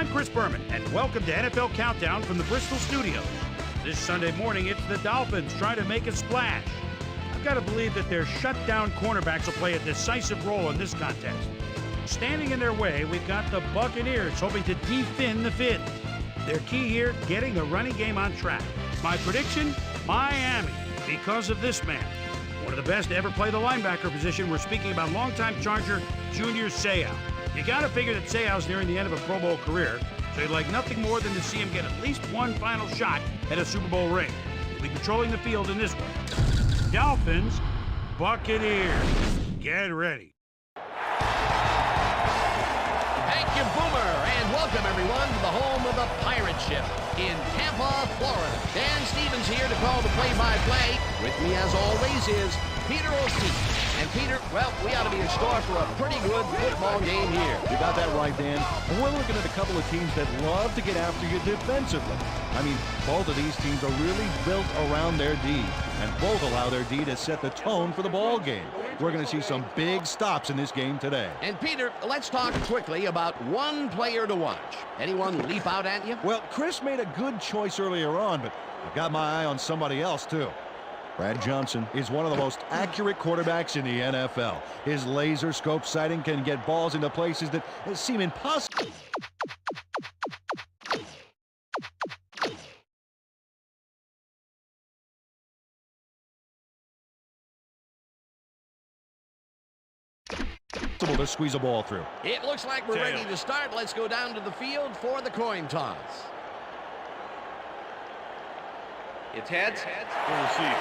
I'm Chris Berman, and welcome to NFL Countdown from the Bristol studios. This Sunday morning, it's the Dolphins trying to make a splash. I've got to believe that their shutdown cornerbacks will play a decisive role in this contest. Standing in their way, we've got the Buccaneers hoping to defend the Fins. Their key here, getting the running game on track. My prediction, Miami, because of this man. One of the best to ever play the linebacker position. We're speaking about longtime Charger, Junior Seau. You got to figure that Seau's nearing the end of a Pro Bowl career, so you'd like nothing more than to see him get at least one final shot at a Super Bowl ring. He'll be patrolling the field in this one. Dolphins, Buccaneers, get ready. Thank you, Boomer, and welcome everyone to the home of the Pirate Ship in Tampa, Florida. Dan Stevens here to call the play-by-play. With me, as always, is Peter O'Keefe. And Peter, well, we ought to be in store for a pretty good football game here. You got that right, Dan. And we're looking at a couple of teams that love to get after you defensively. I mean, both of these teams are really built around their D, and both allow their D to set the tone for the ball game. We're going to see some big stops in this game today. And Peter, let's talk quickly about one player to watch. Anyone leap out at you? Well, Chris made a good choice earlier on, but I've got my eye on somebody else, too. Brad Johnson is one of the most accurate quarterbacks in the NFL. His laser scope sighting can get balls into places that seem impossible. To squeeze a ball through. It looks like we're ready to start. Let's go down to the field for the coin toss. It's heads. We'll receive.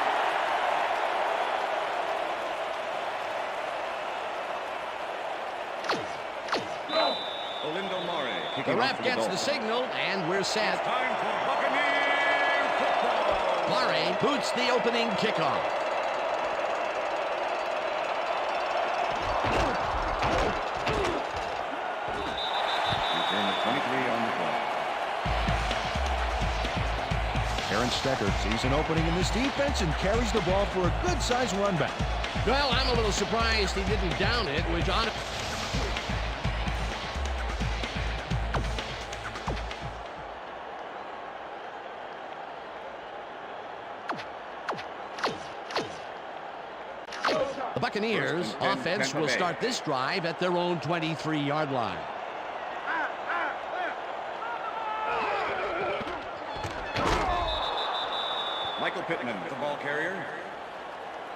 Olindo Mare. The ref gets the signal, and we're set. It's time for Buccaneer football. Mare boots the opening kickoff. Return of 23 on the play. Aaron Stecker sees an opening in this defense and carries the ball for a good-sized run back. Well, I'm a little surprised he didn't down it, which on... The Buccaneers offense will start this drive at their own 23-yard line. Michael Pittman, the ball carrier.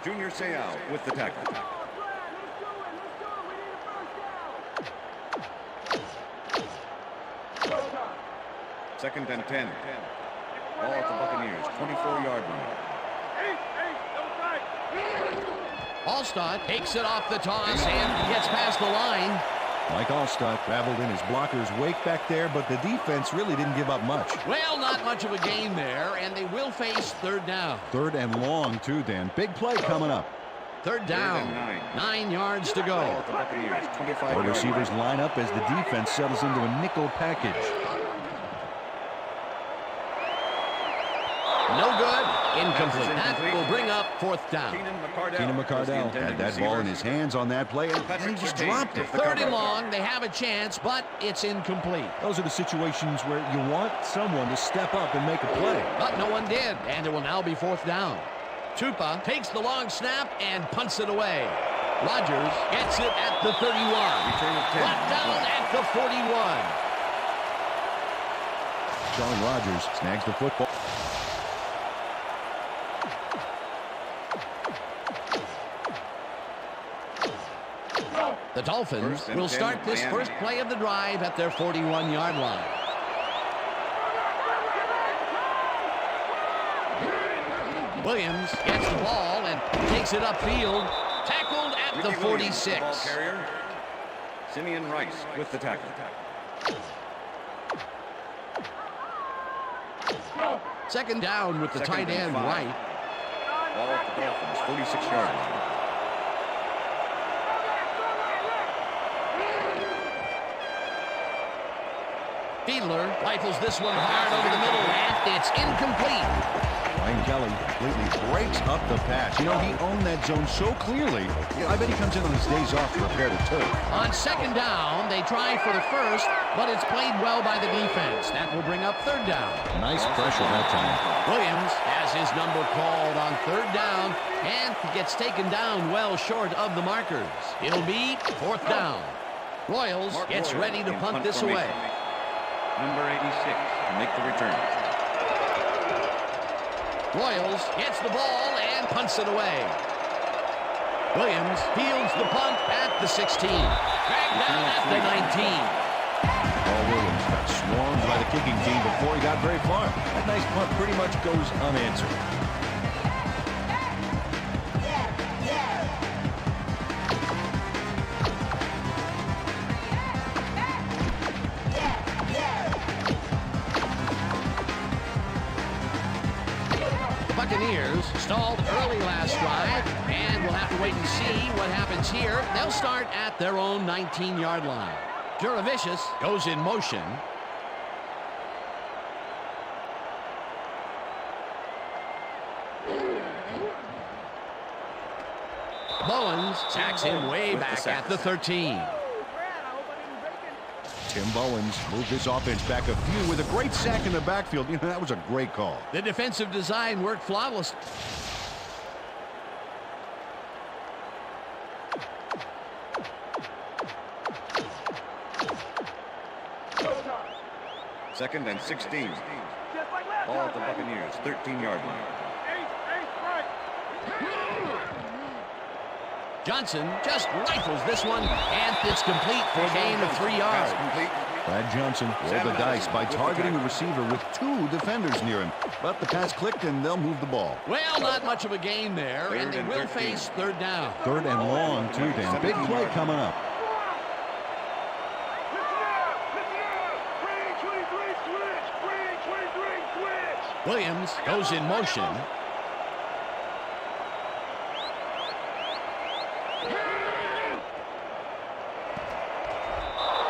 Junior Seau with the tackle. Second and 10. Ball at the Buccaneers, 24-yard line. Alstott takes it off the toss and gets past the line. Mike Alstott traveled in his blocker's wake back there, but the defense really didn't give up much. Well, not much of a gain there, and they will face third down. Third and long, too, Dan. Big play coming up. Third down, 9 yards to go. Ball at the Buccaneers, 25-yard Wide receivers line. line up as the defense settles into a nickel package. No good. Incomplete. That will bring up fourth down. Keenan McCardell had that ball in his hands on that play, and he just dropped it. Third and long. They have a chance, but it's incomplete. Those are the situations where you want someone to step up and make a play. But no one did, and it will now be fourth down. Tupa takes the long snap and punts it away. Rodgers gets it at the 31. Brought down at the 41. Sean Rodgers snags the football. The Dolphins will start this first play of the drive at their 41-yard line. Williams gets the ball and takes it upfield. Tackled at the 46. Ball carrier. Simeon Rice with the tackle. Second down with the tight end Wright. Ball at the Dolphins, 46-yard line. Fiedler rifles this one hard over the middle, and it's incomplete. Ryan Kelly completely breaks up the pass. You know, he owned that zone so clearly. I bet he comes in on his days off to prepare the turf. On second down, they try for the first, but it's played well by the defense. That will bring up third down. Nice pressure that time. Williams has his number called on third down, and he gets taken down well short of the markers. It'll be fourth down. Royals gets ready to punt this away. Number 86 to make the return. Royals gets the ball and punts it away. Williams fields the punt at the 16. Dragged down at the 19. Paul Williams got swarmed by the kicking team before he got very far. That nice punt pretty much goes unanswered. Buccaneers stalled early last drive, and we'll have to wait and see what happens here. They'll start at their own 19-yard line. Juravicius goes in motion. Bowens sacks him way back at the 13. Tim Bowens moved his offense back a few with a great sack in the backfield. You know, that was a great call. The defensive design worked flawless. Second and 16. Ball at the Buccaneers, 13-yard line. Johnson just rifles this one, and it's complete for a gain of 3 yards. Brad Johnson rolled the dice by targeting the receiver with two defenders near him. But the pass clicked, and they'll move the ball. Well, not much of a gain there, and they will face third down. Third and long, too, Dan. Big play coming up. Williams goes in motion.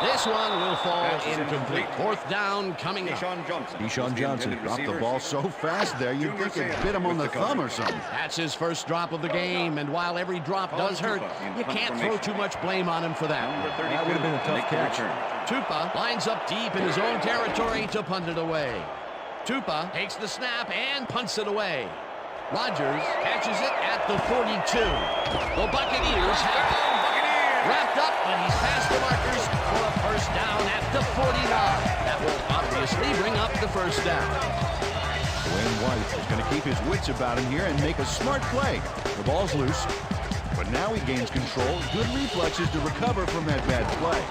This one will fall incomplete. Fourth down coming up. Deshaun Johnson dropped the ball so fast there, you'd think it bit him on the thumb or something. That's his first drop of the game, and while every drop does hurt, you can't throw too much blame on him for that. That would have been a tough catch. Tupa lines up deep in his own territory to punt it away. Tupa takes the snap and punts it away. Rodgers catches it at the 42. The Buccaneers have wrapped up, but he's past the markers for a first down at the 49. That will obviously bring up the first down. Dwayne White is going to keep his wits about him here and make a smart play. The ball's loose, but now he gains control. Good reflexes to recover from that bad play.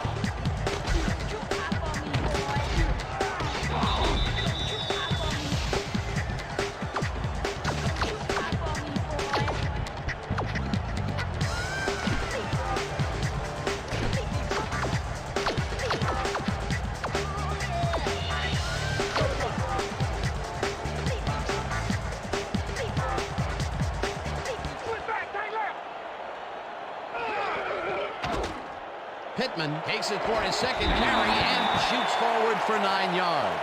Pittman takes it for his second carry and shoots forward for 9 yards.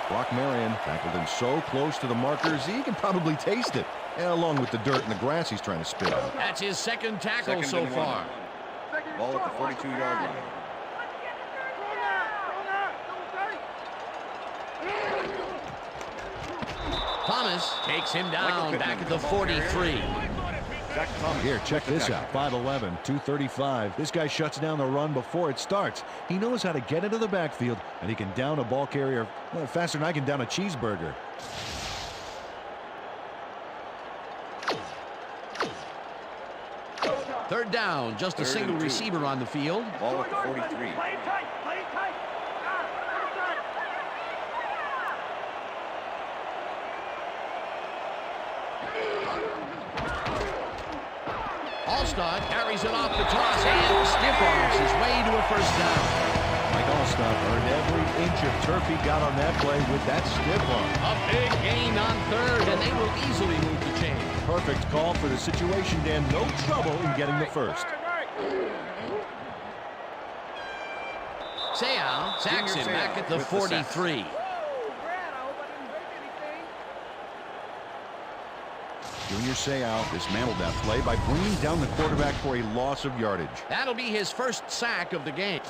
Brock Marion tackled him so close to the markers, he can probably taste it, along with the dirt and the grass he's trying to spit on. That's his second tackle so far. Ball at the 42-yard line. Thomas takes him down back at the 43. Here, check this out. 5'11", 235. This guy shuts down the run before it starts. He knows how to get into the backfield, and he can down a ball carrier faster than I can down a cheeseburger. Third down, just a single receiver on the field. Ball at the 43. Allstott carries it off the toss and stiff arms his way to a first down. Mike Allstott earned every inch of turf he got on that play with that stiff arm. A big gain on third, and they will easily move the chain. Perfect call for the situation, Dan. No trouble in getting the first. Seau sacks him back at the 43. Junior Seau dismantled that play by bringing down the quarterback for a loss of yardage. That'll be his first sack of the game.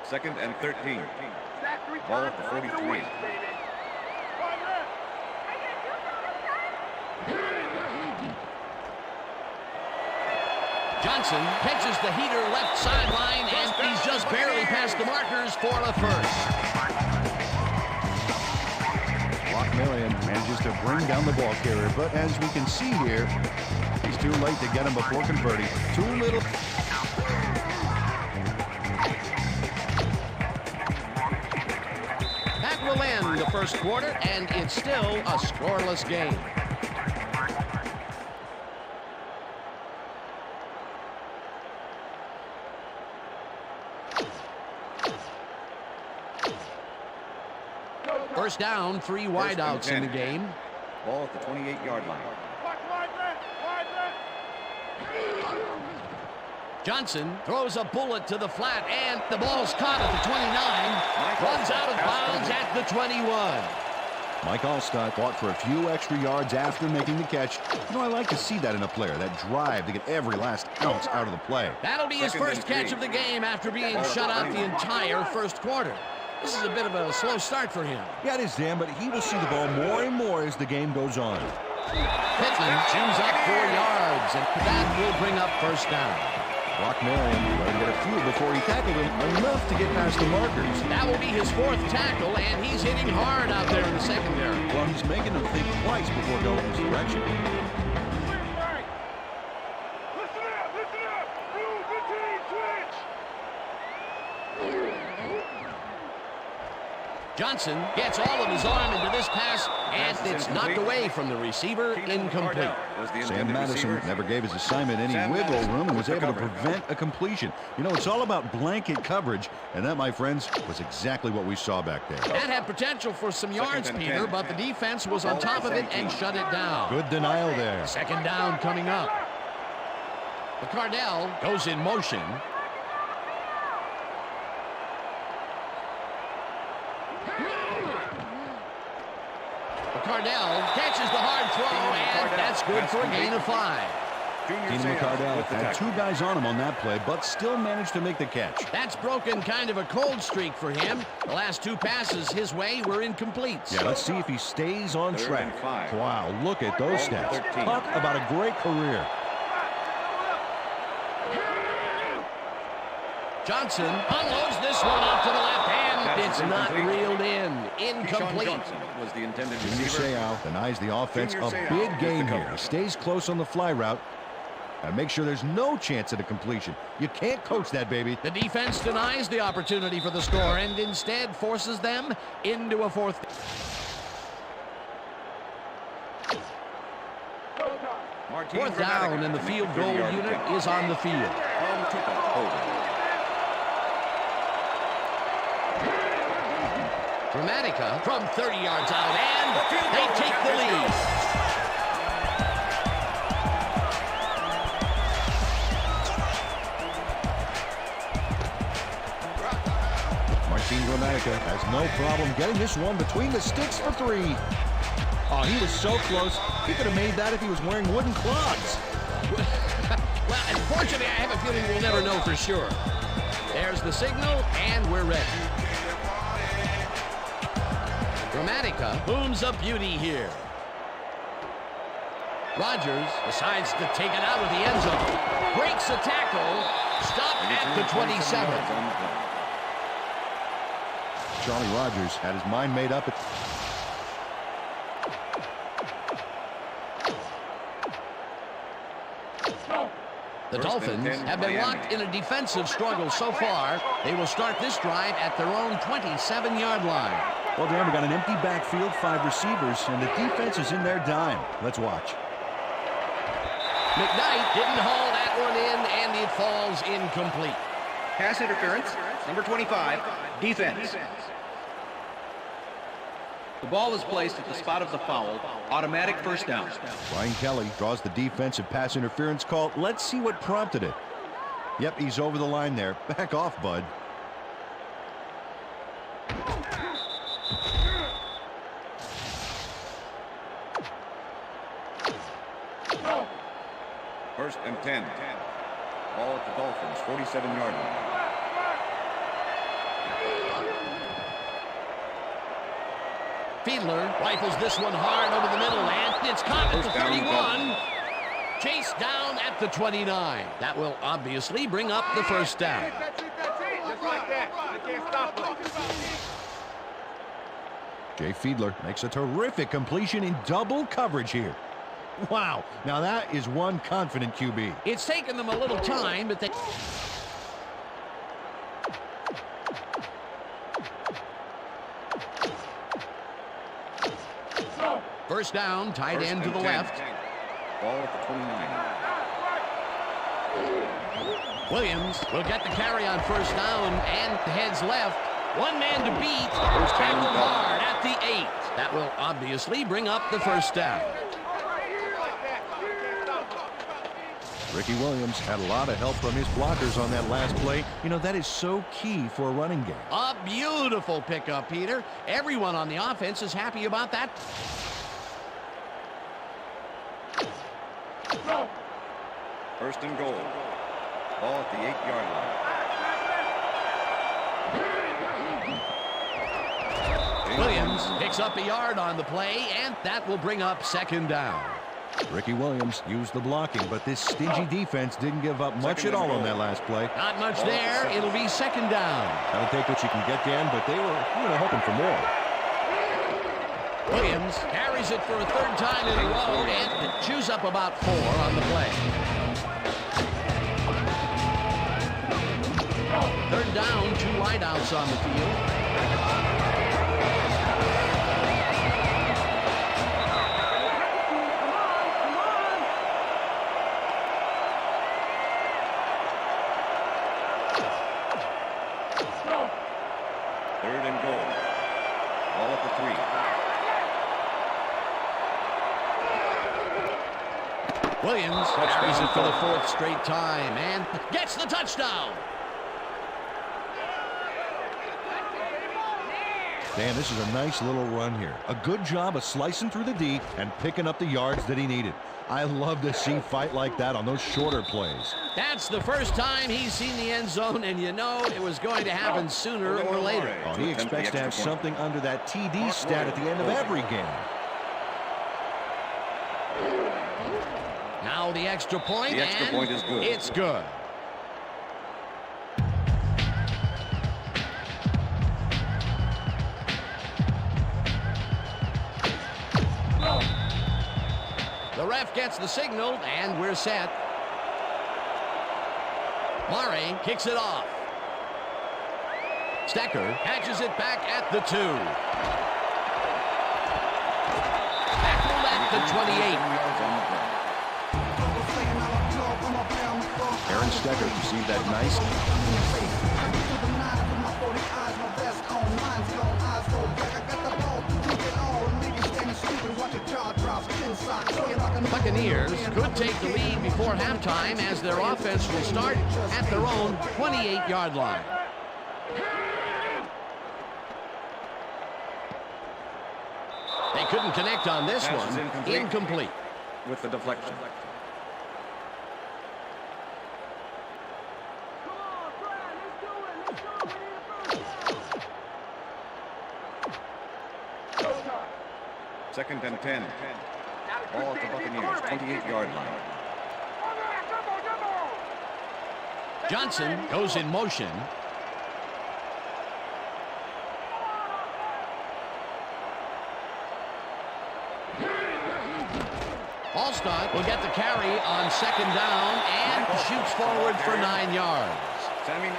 Second and 13. Ball at the 43. Johnson catches the heater left sideline, and he's just barely past the markers for the first. Brock Marion manages to bring down the ball carrier, but as we can see here, he's too late to get him before converting. Too little. That will end the first quarter, and it's still a scoreless game. First down, 3 wideouts in the game. Ball at the 28-yard line. Johnson throws a bullet to the flat, and the ball's caught at the 29. Runs out of bounds at the 21. Mike Alstott fought for a few extra yards after making the catch. You know, I like to see that in a player, that drive to get every last ounce out of the play. That'll be his first catch of the game after being shut out the entire first quarter. This is a bit of a slow start for him. Yeah, it is, Dan, but he will see the ball more and more as the game goes on. Pittman chews up 4 yards, and that will bring up first down. Brock Marion let him get a few before he tackled him enough to get past the markers. That will be his 4th tackle, and he's hitting hard out there in the secondary. Well, he's making them think twice before going this direction. Johnson gets all of his arm into this pass, and it's knocked away from the receiver, incomplete. Sam Madison never gave his assignment any wiggle room and was able to prevent a completion. You know, it's all about blanket coverage, and that, my friends, was exactly what we saw back there. That had potential for some yards, Peter, but the defense was on top of it and shut it down. Good denial there. Second down coming up. Cardell goes in motion. Cardell catches the hard throw, and that's good for a gain of 5. Keenan McCardell had 2 guys on him on that play, but still managed to make the catch. That's broken kind of a cold streak for him. The last 2 passes his way were incomplete. Yeah, let's see if he stays on track. Wow, look at those stats. Talk about a great career. Johnson unloads this one off to the left hand. It's not reeled in. Incomplete. Was the intended Junior receiver. Seau denies the offense a big gain here. He stays close on the fly route and make sure there's no chance at a completion. You can't coach that, baby. The defense denies the opportunity for the score and instead forces them into a 4th. Fourth down, and the field goal unit is on the field. Dramatica from 30 yards out, and they take the lead. Martin Dramatica has no problem getting this one between the sticks for 3. Oh, he was so close. He could have made that if he was wearing wooden clogs. Well, unfortunately, I have a feeling we'll never know for sure. There's the signal, and we're ready. Dramatica booms a beauty here. Rodgers decides to take it out of the end zone. Breaks a tackle. Stopped at the 27. Charlie Rodgers had his mind made up. The Dolphins have been locked in a defensive struggle so far. They will start this drive at their own 27-yard line. Well, Dan, we got an empty backfield, 5 receivers, and the defense is in their dime. Let's watch. McKnight didn't haul that one in, and it falls incomplete. Pass interference, number 25, defense. The ball is placed at the spot of the foul. Automatic first down. Brian Kelly draws the defensive pass interference call. Let's see what prompted it. Yep, he's over the line there. Back off, bud. First and 10. Ball at the Dolphins, 47-yard line. Fiedler rifles this one hard over the middle, and it's caught at the 31. Chased down at the 29. That will obviously bring up the first down. That's it. Just like that. They can't stop us. Jay Fiedler makes a terrific completion in double coverage here. Wow, now that is one confident QB. It's taken them a little time, but they... First down, tight end to the left. Ball at the 29. Williams will get the carry on first down and heads left. One man to beat. Tackled hard at the 8. That will obviously bring up the first down. Ricky Williams had a lot of help from his blockers on that last play. You know, that is so key for a running game. A beautiful pickup, Peter. Everyone on the offense is happy about that. First and goal. Ball at the 8-yard line. Williams picks up a yard on the play, and that will bring up second down. Ricky Williams used the blocking, but this stingy defense didn't give up much at all on that last play. Not much there. It'll be second down. Gotta take what you can get, Dan, but they were hoping for more. Williams carries it for a third time in a row and chews up about 4 on the play. Third down, 2 wideouts on the field. Third and goal. Ball at the 3. Williams carries it for the 4th straight time and gets the touchdown. Dan, this is a nice little run here. A good job of slicing through the D and picking up the yards that he needed. I love to see fight like that on those shorter plays. That's the first time he's seen the end zone, and you know it was going to happen sooner or later. Oh, he expects to have something under that TD stat at the end of every game. Now the extra point, The extra point is good. It's good. The ref gets the signal, and we're set. Murray kicks it off. Stecker catches it back at the 2. Tackled at the 28. Aaron Stecker received that nice. Buccaneers could take the lead before halftime as their offense will start at their own 28-yard line. They couldn't connect on this Pass is one. incomplete. With the deflection. Second and 10. Ball at the Buccaneers, 28-yard line. Johnson goes in motion. Allstott will get the carry on second down and shoots forward for 9 yards.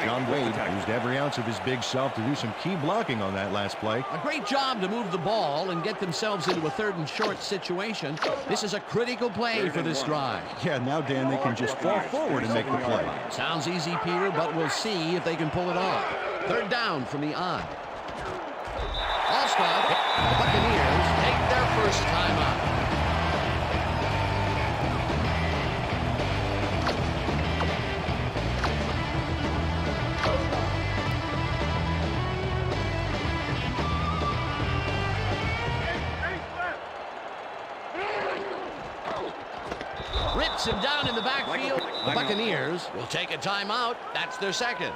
John Wade used every ounce of his big self to do some key blocking on that last play. A great job to move the ball and get themselves into a 3rd and short situation. This is a critical play for this drive. Yeah, now, Dan, they can just fall forward and make the play. Sounds easy, Peter, but we'll see if they can pull it off. 3rd down from the I. Allstott, the Buccaneers take their first time out. Hits him down in the backfield. The Buccaneers will take a timeout. That's their second.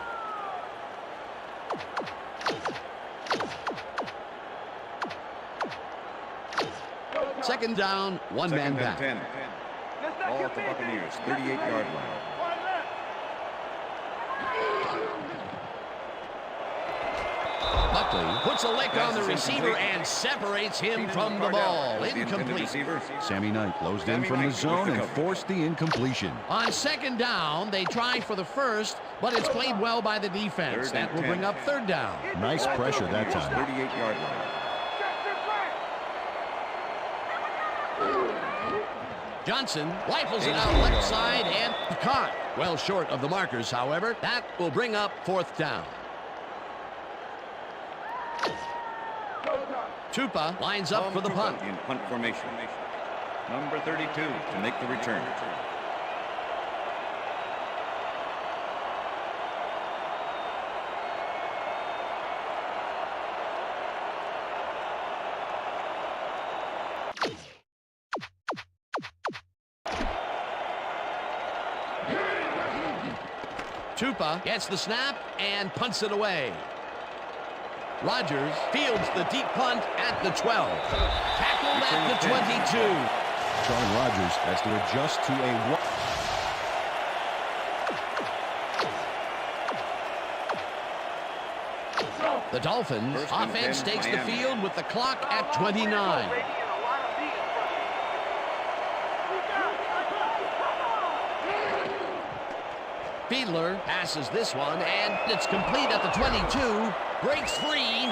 Second down, one man back. 10. Ball at the Buccaneers, 38-yard line. Buckley puts a lick on the receiver and separates him from the ball. Incomplete. Sammy Knight closed in from the zone and forced the incompletion. On second down, they try for the first, but it's played well by the defense. That will bring up third down. Nice pressure that time. 38-yard line. Johnson rifles it out left side and caught. Well short of the markers, however. That will bring up fourth down. Tupa lines up for the punt. In punt formation. Number 32 to make the return. Tupa gets the snap and punts it away. Rodgers fields the deep punt at the 12. Tackled at the 22. Aaron Rodgers has to adjust to a... The Dolphins offense takes the field with the clock at 29. Fiedler passes this one, and it's complete at the 22. Breaks free.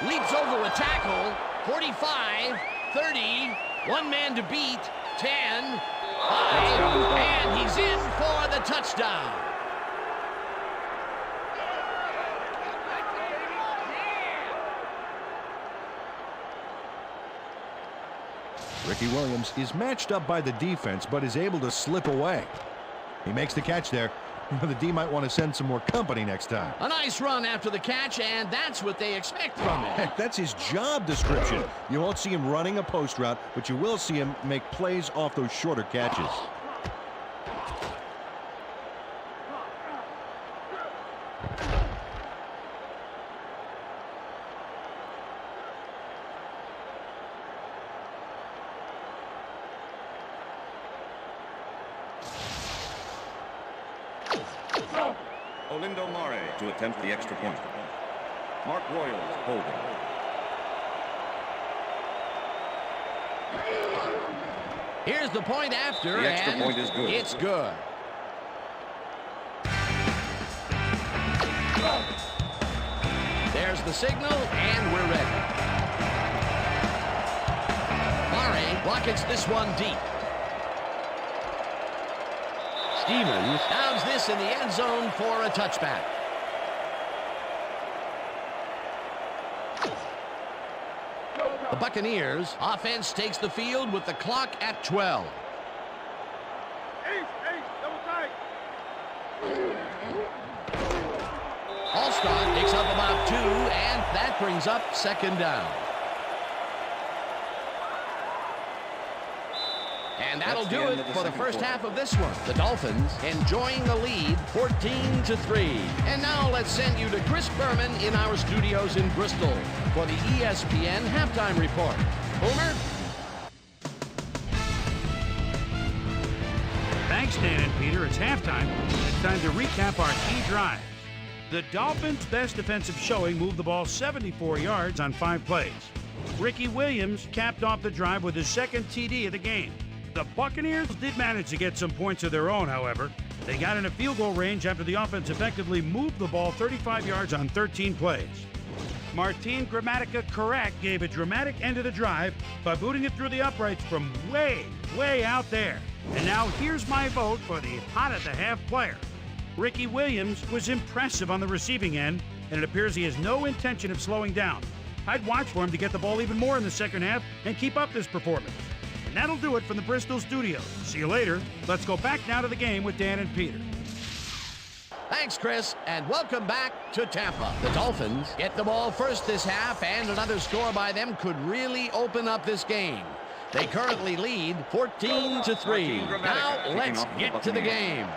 Leaps over a tackle. 45, 30. One man to beat. 10, 5, and he's in for the touchdown. Ricky Williams is matched up by the defense, but is able to slip away. He makes the catch there. The D might want to send some more company next time. A nice run after the catch, and that's what they expect from him. Heck, that's his job description. You won't see him running a post route, but you will see him make plays off those shorter catches. Olindo Mare to attempt the extra point. Mark Royals holding. Here's the point after, The extra and point is good. It's good. There's the signal, and we're ready. Mare rockets this one deep. Stevens downs this in the end zone for a touchback. The Buccaneers offense takes the field with the clock at 12. Alstott picks up about 2, and that brings up second down. And that'll do it for the first half of this one. The Dolphins enjoying the lead 14-3. And now let's send you to Chris Berman in our studios in Bristol for the ESPN halftime report. Boomer? Thanks, Dan and Peter. It's halftime. It's time to recap our key drives. The Dolphins' best defensive showing moved the ball 74 yards on 5 plays. Ricky Williams capped off the drive with his second TD of the game. The Buccaneers did manage to get some points of their own, however. They got in a field goal range after the offense effectively moved the ball 35 yards on 13 plays. Martin Gramatica gave a dramatic end to the drive by booting it through the uprights from way, way out there. And now here's my vote for the hot at the half player. Ricky Williams was impressive on the receiving end, and it appears he has no intention of slowing down. I'd watch for him to get the ball even more in the second half and keep up this performance. And that'll do it from the Bristol studios. See you later. Let's go back now to the game with Dan and Peter. Thanks, Chris, and welcome back to Tampa. The Dolphins get the ball first this half, and another score by them could really open up this game. They currently lead 14-3. Now let's get to the game.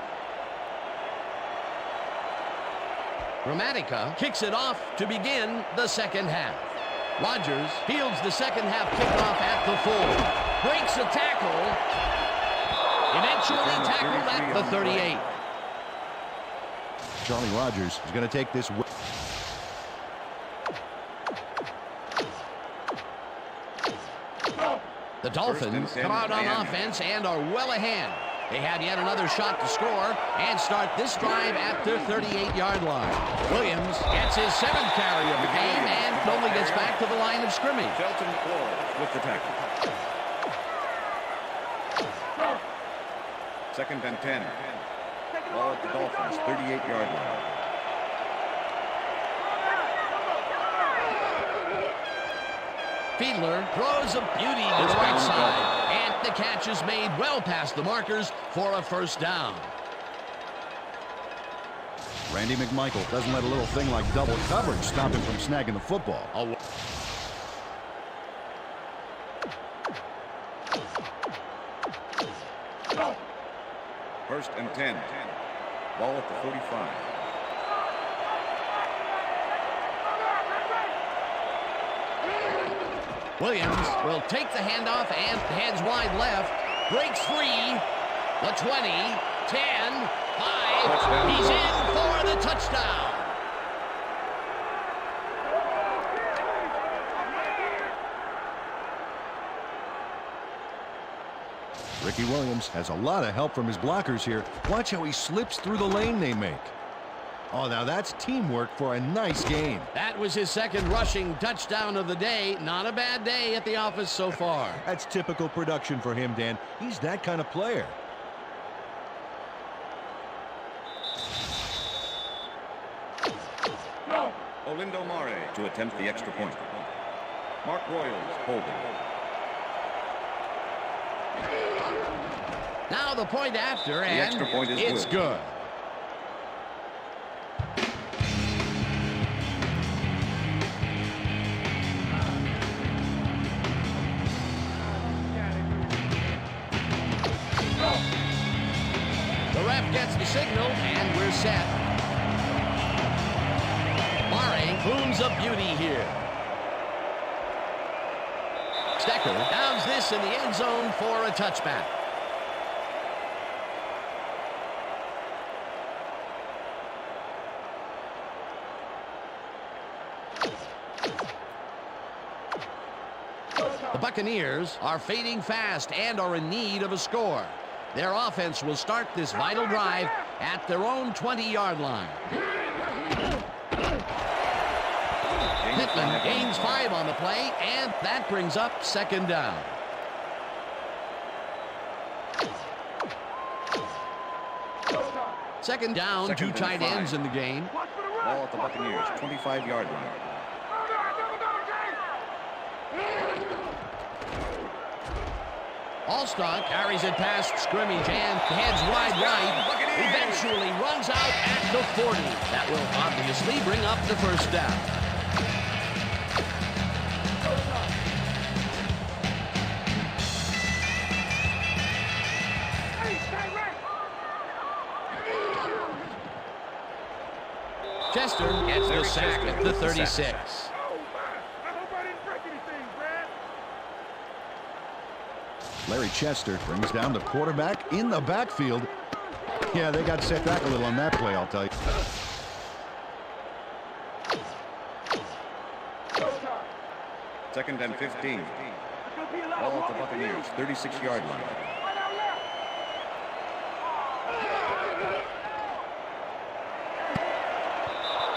Gramatica kicks it off to begin the second half. Rogers fields the second half kickoff at the 4. Breaks a tackle. Eventually tackled at the 38. Charlie Rogers is going to take this. The Dolphins come out on offense and are well ahead. They have yet another shot to score and start this drive at their 38-yard line. Williams gets his 7th carry of the game and only gets back to the line of scrimmage. Shelton Flores with the tackle. 2nd and 10. Ball at the Dolphins, 38-yard line. Fiedler throws a beauty to the right side, and the catch is made well past the markers for a first down. Randy McMichael doesn't let a little thing like double coverage stop him from snagging the football. 1st and 10. Ball at the 45. Williams will take the handoff and heads wide left. Breaks free. The 20, 10, 5. He's in for the touchdown. Ricky Williams has a lot of help from his blockers here. Watch how he slips through the lane they make. Oh, now that's teamwork for a nice game. That was his 2nd rushing touchdown of the day. Not a bad day at the office so far. That's typical production for him, Dan. He's that kind of player. Olindo Mare to attempt the extra point. Mark Royals holding. Now the point after, and extra point is it's good. The ref gets the signal, and we're set. Mare booms a beauty here. Stecker downs this in the end zone for a touchback. The Buccaneers are fading fast and are in need of a score. Their offense will start this vital drive at their own 20-yard line. Pittman gains 5 on the play, and that brings up 2nd down. Second down, 2 tight ends in the game. Ball at the Buccaneers, 25-yard line. Allstott carries it past scrimmage and heads wide right. Eventually runs out at the 40. That will obviously bring up the first down. Chester gets the sack at the 36. Larry Chester brings down the quarterback in the backfield. Yeah, they got set back a little on that play, I'll tell you. Second and 15. Ball at the Buccaneers, 36-yard line.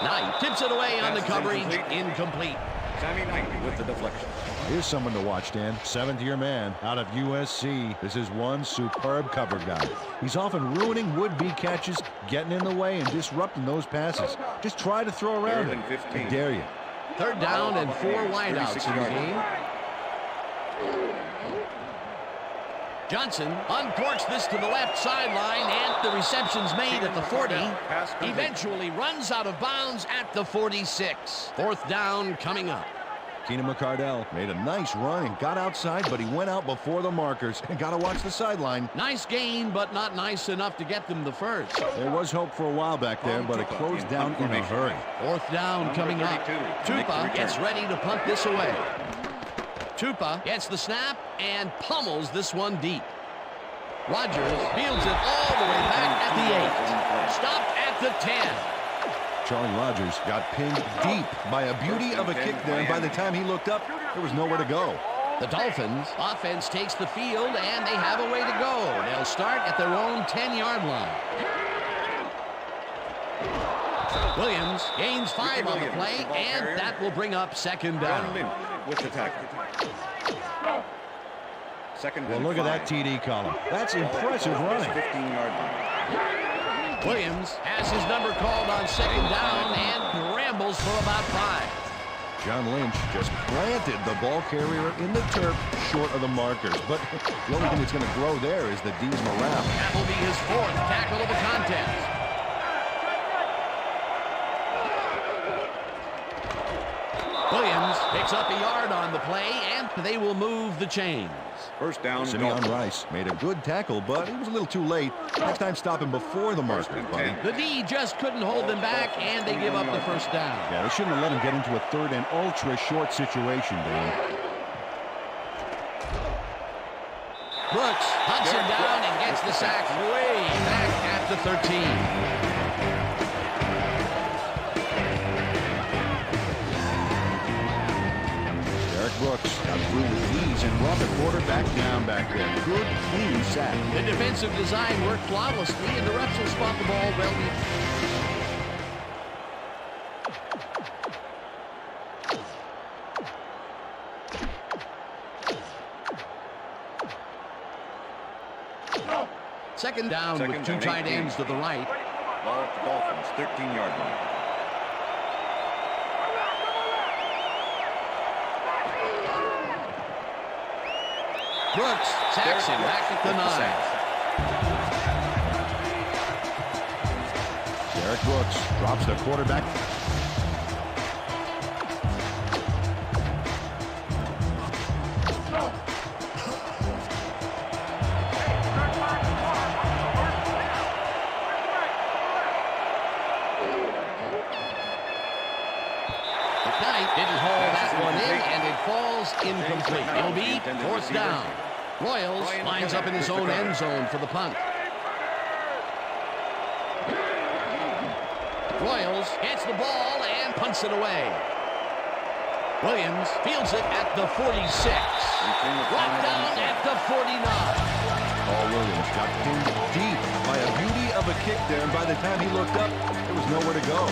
Knight tips it away on the coverage. Incomplete. Sammy Knight with the deflection. Here's someone to watch, Dan. 7th-year man out of USC. This is one superb cover guy. He's often ruining would-be catches, getting in the way and disrupting those passes. Just try to throw around him. I dare you. 3rd down and 4 wideouts in the game. Johnson uncorks this to the left sideline, and the reception's made at the 40. Eventually runs out of bounds at the 46. 4th down coming up. Keenan McCardell made a nice run and got outside, but he went out before the markers. Got to watch the sideline. Nice gain, but not nice enough to get them the first. There was hope for a while back there, but it closed down in a hurry. Fourth down coming up. Tupa gets ready to punt this away. Tupa gets the snap and pummels this one deep. Rodgers fields it all the way back at the 8. Stopped at the 10. Charlie Rodgers got pinned deep by a beauty of a kick there, and by the time he looked up, there was nowhere to go. The Dolphins offense takes the field, and they have a way to go. They'll start at their own 10-yard line. Williams gains 5 on the play, and that will bring up second down. With the tackle. Second. Well, look at that TD column. That's impressive running. 15-yard line. Williams has his number called on second down and rambles for about 5. John Lynch just planted the ball carrier in the turf short of the markers. But the only thing that's going to grow there is the D's morale. That will be his 4th tackle of the contest. Williams picks up a yard on the play, and they will move the chains. First down. Simeon Rice made a good tackle, but he was a little too late. Next time, stop him before the markers, buddy. The D just couldn't hold them back, and they give up the first down. Yeah, they shouldn't have let him get into a third and ultra short situation, Dan. Brooks hunts him down and gets the sack way back at the 13. Brooks got through with ease and brought the quarterback down back there. Good, clean sack. The defensive design worked flawlessly, and the refs will spot the ball well. Second down with 2 tight ends to the right. Ball at the Dolphins, 13-yard line. Brooks sacks him back at the 9. Derek Brooks drops the quarterback. McKnight didn't haul that one in, and it falls incomplete. It'll be 4th down. Royals lines up in his own end zone for the punt. Royals gets the ball and punts it away. Williams fields it at the 46. Brought down at the 49. Paul Williams got pinned deep by a beauty of a kick there, and by the time he looked up, there was nowhere to go.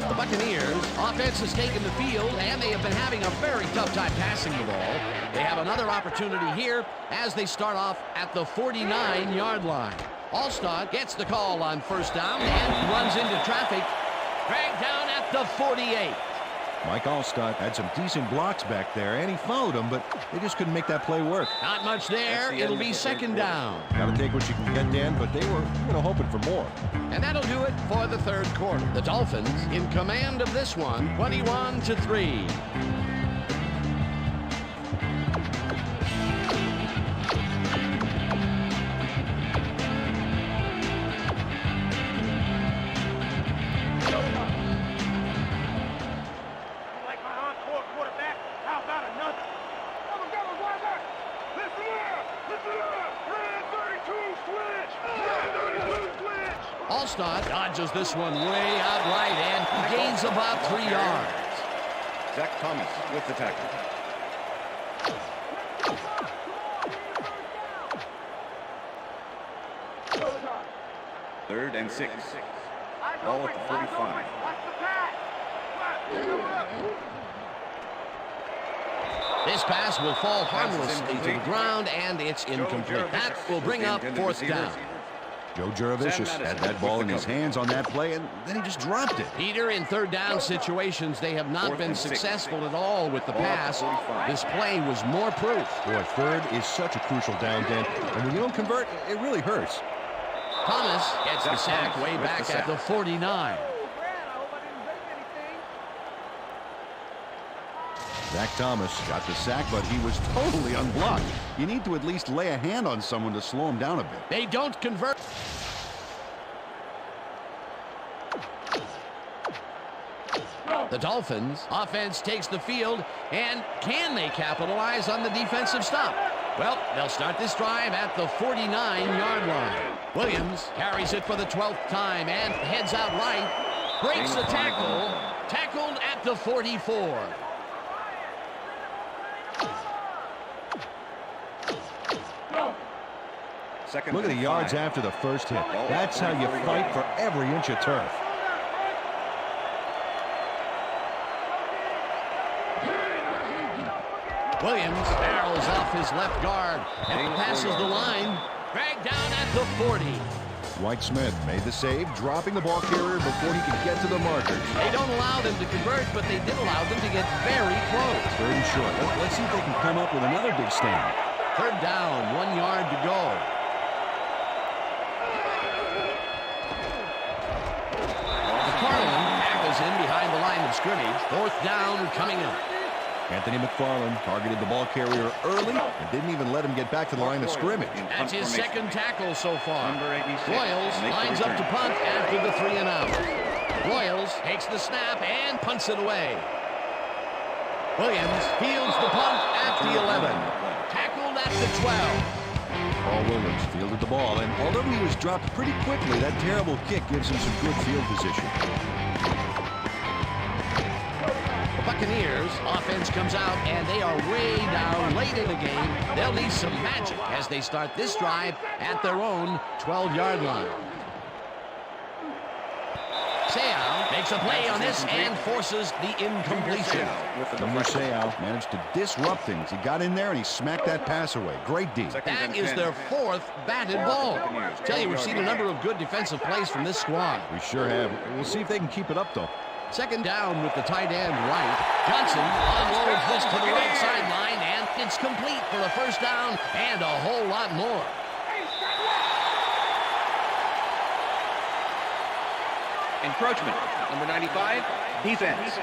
The Buccaneers offense has taken the field, and they have been having a very tough time passing the ball. They have another opportunity here as they start off at the 49-yard line. Allstott gets the call on first down and runs into traffic. Dragged down at the 48. Mike Allstott had some decent blocks back there, and he followed them, but they just couldn't make that play work. Not much there. It'll be second down. Got to take what you can get, Dan, but they were hoping for more. And that'll do it for the third quarter. The Dolphins in command of this one, 21-3. Allstott dodges this one way out right and gains about 3 yards. Zach Thomas with the tackle. Third and 6. Ball at the 45. This pass will fall harmlessly to the ground, and it's incomplete. That will bring up 4th down. Joe Juravicius had that ball in his hands on that play, and then he just dropped it. Peter, in third down situations, they have not been successful at all with the pass. This play was more proof. Boy, third is such a crucial down, Dan, and when you don't convert, it really hurts. Thomas gets the sack way back at the 49. Zach Thomas got the sack, but he was totally unblocked. You need to at least lay a hand on someone to slow him down a bit. They don't convert. The Dolphins offense takes the field, and can they capitalize on the defensive stop? Well, they'll start this drive at the 49-yard line. Williams carries it for the 12th time and heads out right. Breaks the tackle. Tackled at the 44. Look at the yards after the first hit. That's how you fight for every inch of turf. Williams barrels off his left guard and passes the line. Dragged down at the 40. White Smith made the save, dropping the ball carrier before he could get to the markers. They don't allow them to convert, but they did allow them to get very close. Third and short. Let's see if they can come up with another big stand. Third down, 1 yard to go. McFarland tackles in behind the line of scrimmage. Fourth down coming up. Anthony McFarland targeted the ball carrier early and didn't even let him get back to the line of scrimmage. That's his second tackle so far. Royals lines up to punt after the 3 and out. Royals takes the snap and punts it away. Williams fields the punt at the 11. Tackled at the 12. Paul Williams fielded the ball, and although he was dropped pretty quickly, that terrible kick gives him some good field position. Buccaneers offense comes out, and they are way down late in the game. They'll need some magic as they start this drive at their own 12-yard line. Seau makes a play on this and forces the incompletion. Number Seau managed to disrupt things. He got in there and he smacked that pass away. Great D. That is their 4th batted ball. Tell you, we've seen a number of good defensive plays from this squad. We sure have. We'll see if they can keep it up, though. Second down with the tight end right. Johnson unloads this to the right sideline, and it's complete for a first down and a whole lot more. Encroachment. Number 95, defense.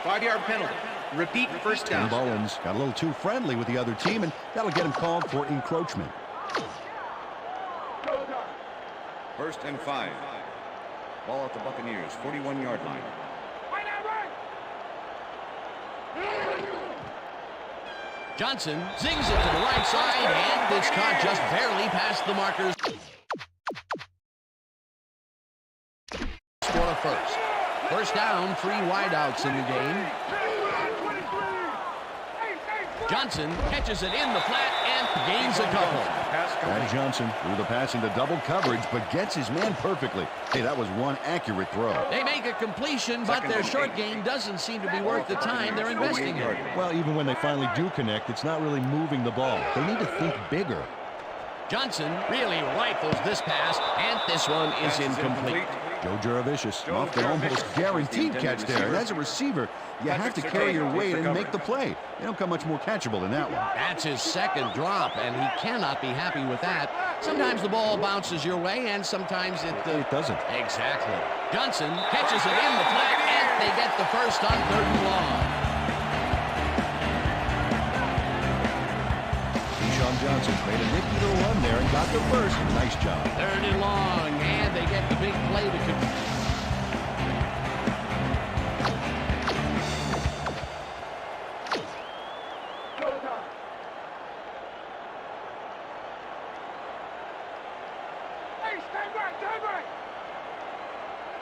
5-yard penalty. Repeat first down. Tim Bowens got a little too friendly with the other team, and that'll get him called for encroachment. First and 5. Ball at the Buccaneers, 41-yard line. Johnson zings it to the right side, and it's caught just barely past the markers. For a first. First down, 3 wideouts in the game. Johnson catches it in the flat and gains a couple. Brad Johnson threw the pass into double coverage, but gets his man perfectly. Hey, that was one accurate throw. They make a completion, but their short game doesn't seem to be worth the time they're investing in. Well, even when they finally do connect, it's not really moving the ball. They need to think bigger. Johnson really rifles this pass, and this one is incomplete. Joe Juravicius off the almost guaranteed catch there. And as a receiver, you have to carry your weight and make the play. They don't come much more catchable than that one. That's his second drop, and he cannot be happy with that. Sometimes the ball bounces your way, and sometimes it doesn't. Exactly. Johnson catches it in the flat, and they get the first on 3rd and long. Deshaun Johnson made a nifty little run there and got the first. Nice job. 3rd and long, and they get the big play to complete.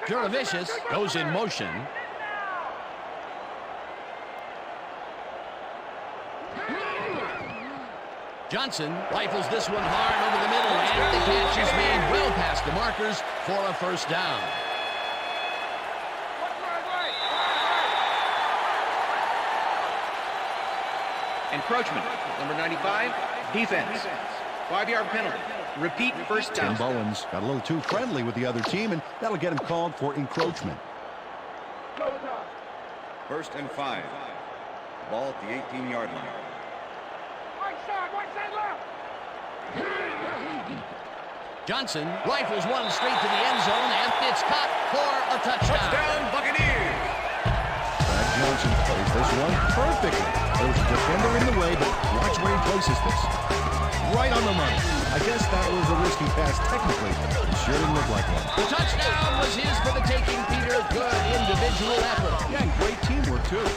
Juravicius goes in motion. Johnson rifles this one hard over the middle, and the catch is made well past the markers for a first down. Encroachment. Number 95, defense. 5-yard penalty. Repeat first down. Tim Bowens got a little too friendly with the other team, and that'll get him called for encroachment. First and 5. Ball at the 18-yard line. Johnson rifles one straight to the end zone, and it's caught for a touchdown. Touchdown, Buccaneers! Brad Johnson plays this one perfectly. There was a defender in the way, but watch where he places this. Right on the money. I guess that was a risky pass technically. It sure didn't look like one. The touchdown was his for the taking, Peter. Good individual effort. Yeah, and great teamwork, too.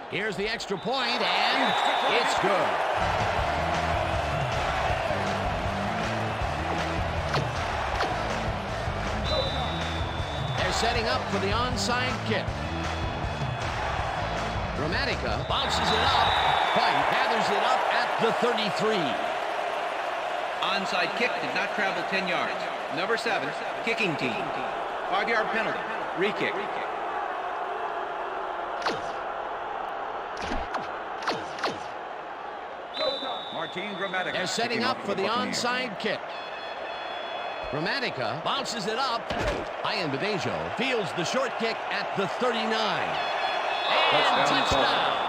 Here's the extra point, and it's good. They're setting up for the onside kick. Gramatica bounces it up, but gathers it up at the 33. Onside kick did not travel 10 yards. Number 7, kicking team. 5-yard penalty. Re-kick. Martin Gramatica. They're setting up for the onside kick. Gramatica bounces it up. Ian Badejo fields the short kick at the 39. And touchdown.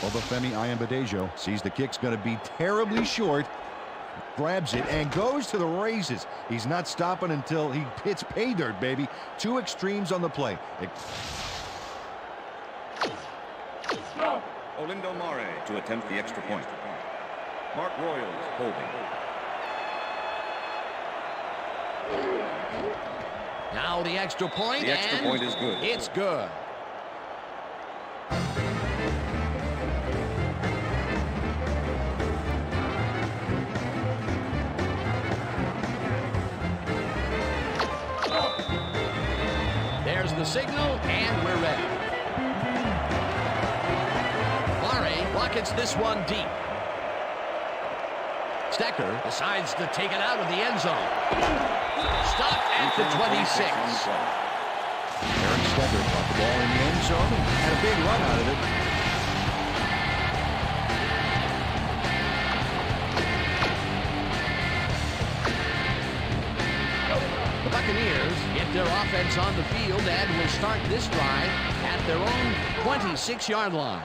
Obafemi Ayambadejo sees the kick's going to be terribly short, grabs it, and goes to the races. He's not stopping until he hits pay dirt, baby. Two extremes on the play. Olindo Mare to attempt the extra point. Mark Royals holding. Now the extra point, The extra and point is good. It's good. There's the signal, and we're ready. Mare buckets this one deep. Stecker decides to take it out of the end zone. Stopped at the 26. Eric Stecker caught the ball in the end zone and had a big run out of it. The Buccaneers get their offense on the field and will start this drive at their own 26-yard line.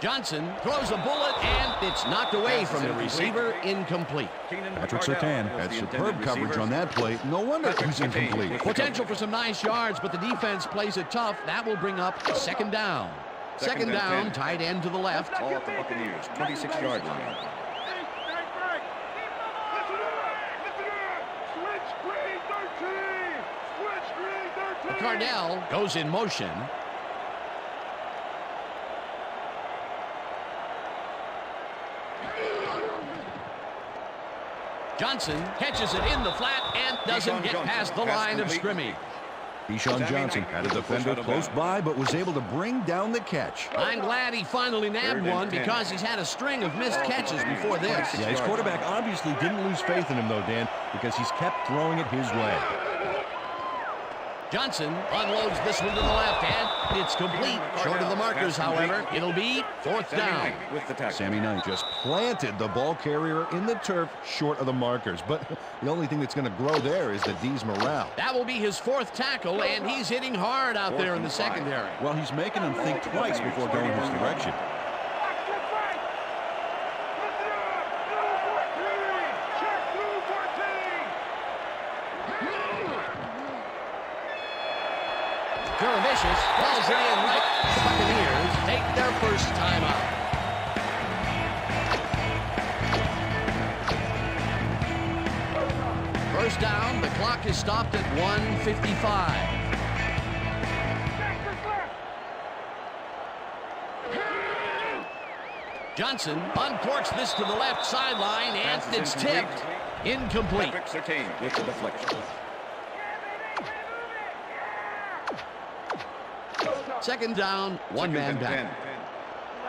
Johnson throws a bullet, and it's knocked away from the receiver, incomplete. Patrick Surtain had superb coverage on that play. No wonder it was incomplete. Potential for some nice yards, but the defense plays it tough. That will bring up second down. Second down, 10. tight end to the left. Ball at the Buccaneers, 26-yard line. Cardell goes in motion. Johnson catches it in the flat and doesn't get past the line of scrimmage. Deshaun Johnson had a defender close by, but was able to bring down the catch. I'm glad he finally nabbed one because he's had a string of missed catches before this. Yeah, his quarterback obviously didn't lose faith in him, though, Dan, because he's kept throwing it his way. Johnson unloads this one to the left, and it's complete. Short of the markers, however. It'll be fourth down. With the tackle. Sammy Knight just planted the ball carrier in the turf short of the markers. But the only thing that's going to grow there is the D's morale. That will be his fourth tackle, and he's hitting hard out there in the secondary. Well, he's making them think twice before going his direction. Vicious calls it in right. The Buccaneers take their first time out. First down, the clock is stopped at 1:55. Johnson uncorks this to the left sideline, and it's tipped. Incomplete. Patrick Surtain with the deflection. Second down, one man back.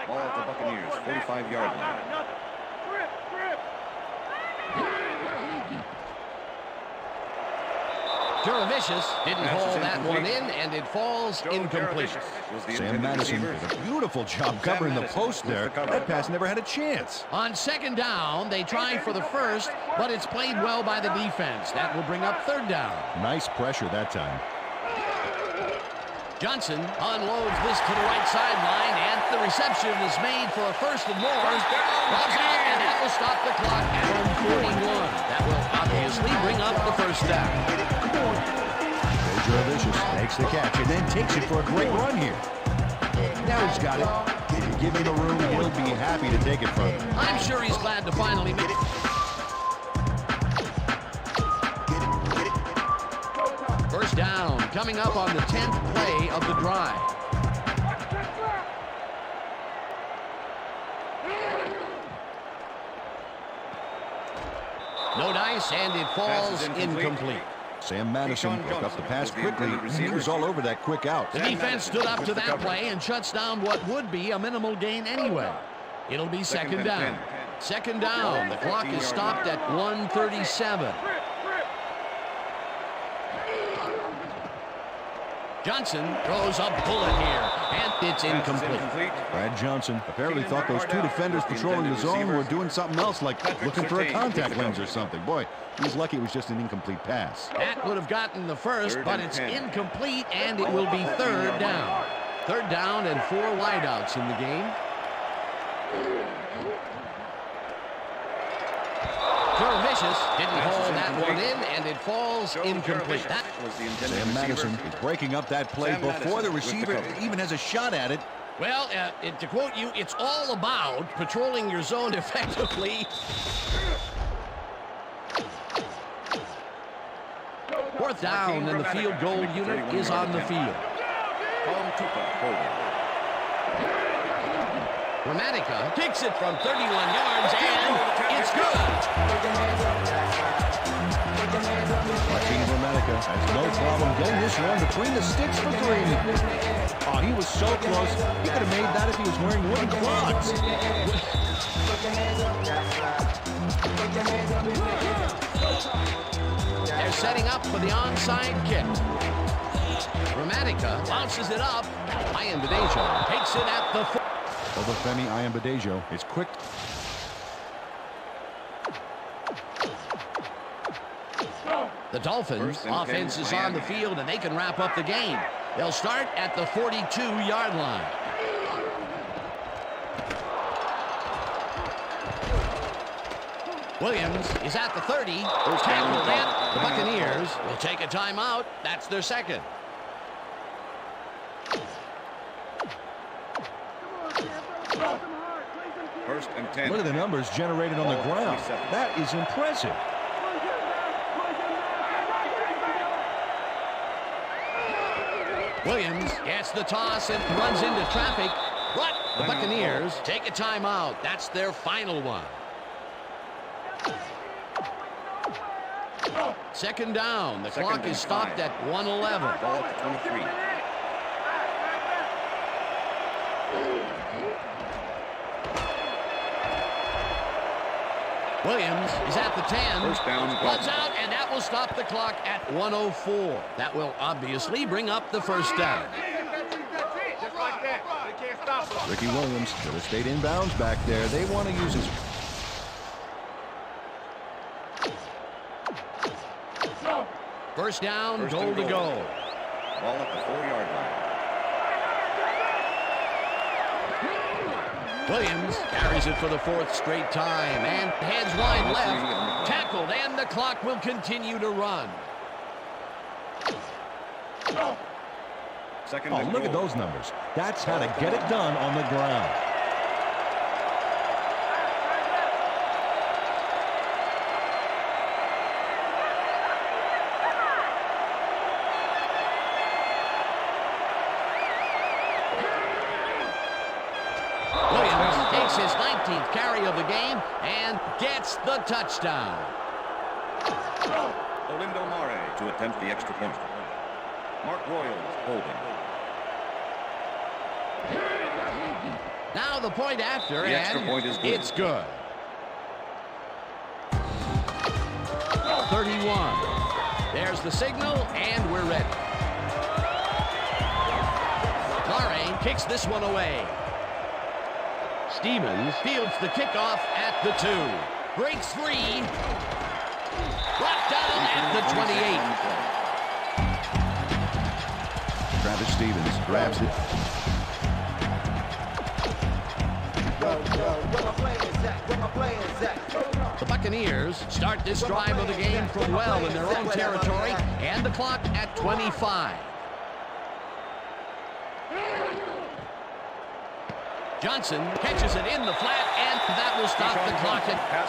Ball at the Buccaneers, 45-yard line. Duravicius didn't haul that one in, and it falls incomplete. Sam Madison did a beautiful job covering the post there. That pass never had a chance. On second down, they try for the first, but it's played well by the defense. That will bring up third down. Nice pressure that time. Johnson unloads this to the right sideline, and the reception is made for a first and more. Runs out, and that will stop the clock at 41. That will obviously bring up the first down. Duravicius makes the catch and then takes it for a great run here. Now he's got it. If you give him the room, he'll be happy to take it from him. I'm sure he's glad to finally make it. First down, coming up on the 10th play of the drive. No dice, and it falls incomplete. Sam Madison broke up the pass quickly. He was all over that quick out. The defense stood up to that play and shuts down what would be a minimal gain anyway. It'll be second down. Second down. The clock is stopped at 1:37. Johnson throws a bullet here, and it's incomplete. Brad Johnson apparently thought those two defenders patrolling the zone were doing something else, like looking for a contact lens or something. Boy, he's lucky it was just an incomplete pass. That would have gotten the first, but it's incomplete, and it will be third down. Third down and 4 wideouts in the game. Duravicius didn't haul that one in, and it falls incomplete. That was the intended Sam Madison is breaking up that play before the receiver even has a shot at it. Well, to quote you, it's all about patrolling your zone effectively. Fourth down, and the field goal unit is on the field. Gramatica kicks it from 31 yards, and it's good. Joaquin Gramatica has no problem getting this one between the sticks for 3. Oh, he was so close. He could have made that if he was wearing wooden clogs. They're setting up for the onside kick. Gramatica bounces it up. Ayanbadejo takes it at the 4. Obafemi Ayanbadejo is quick. The Dolphins offense is on the field, and they can wrap up the game. They'll start at the 42-yard line. Williams is at the 30. Tackled, and the Buccaneers will take a timeout. That's their second. First and 10. Look at the numbers generated on the ground. That is impressive. Williams gets the toss and runs into traffic, but the Buccaneers take a timeout. That's their final one. Second down. The clock is stopped at 1:11. Ball at 23. Williams is at the 10. First down. Runs out, and that will stop the clock at 1:04. That will obviously bring up the first down. Just like that. They can't stop us. Ricky Williams should have stayed inbounds back there. They want to use his... First down, First goal and to goal. go. Ball at the 4-yard line. Williams carries it for the 4th straight time and heads wide left. Tackled, and the clock will continue to run. Second Oh, and look at goal. those numbers. That's how to get it done on the ground. Williams takes his 19th carry of the game and gets the touchdown. Olindo Mare to attempt the extra point. Mark Royals holding. Now the point after, The extra and point is good. it's good. 31. There's the signal, and we're ready. Clare kicks this one away. Stevens fields the kickoff at the 2. Breaks free. Brought down at the 28. Travis Stevens grabs it. The Buccaneers start this drive of the game from well in their own territory, and the clock at 25. Johnson catches it in the flat, and that will stop the clock.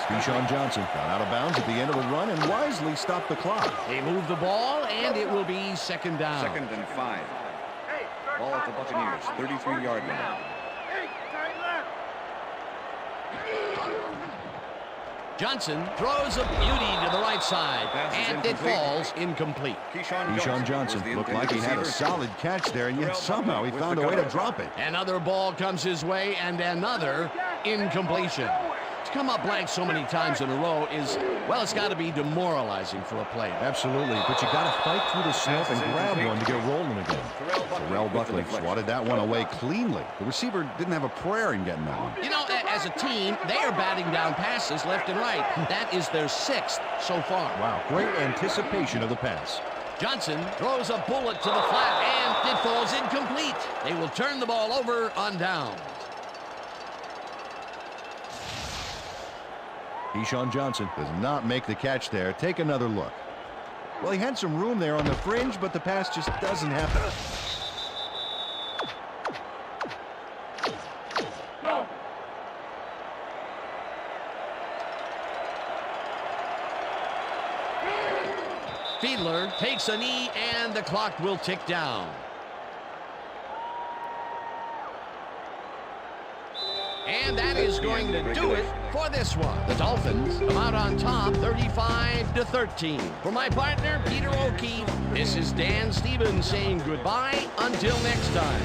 Keyshawn Johnson got out of bounds at the end of the run and wisely stopped the clock. They move the ball, and it will be second down. 2nd and 5. Ball at the Buccaneers, 33-yard line. Johnson throws a beauty to the right side, and it falls incomplete. Keyshawn Johnson looked like he had a solid catch there, and yet somehow he found a way to drop it. Another ball comes his way, and another incompletion. To come up blank so many times in a row is, well, it's got to be demoralizing for a player. Absolutely, but you got to fight through the slump and grab one to get rolling again. Terrell Buckley swatted that one away cleanly. The receiver didn't have a prayer in getting that one. You know, as a team, they are batting down passes left and right. That is their 6th so far. Wow, great anticipation of the pass. Johnson throws a bullet to the flat, and it falls incomplete. They will turn the ball over on down. Keyshawn Johnson does not make the catch there. Take another look. Well, he had some room there on the fringe, but the pass just doesn't happen. Fiedler takes a knee, and the clock will tick down. And that is going to do it for this one. The Dolphins come out on top 35-13. For my partner, Peter O'Keefe, this is Dan Stevens saying goodbye until next time.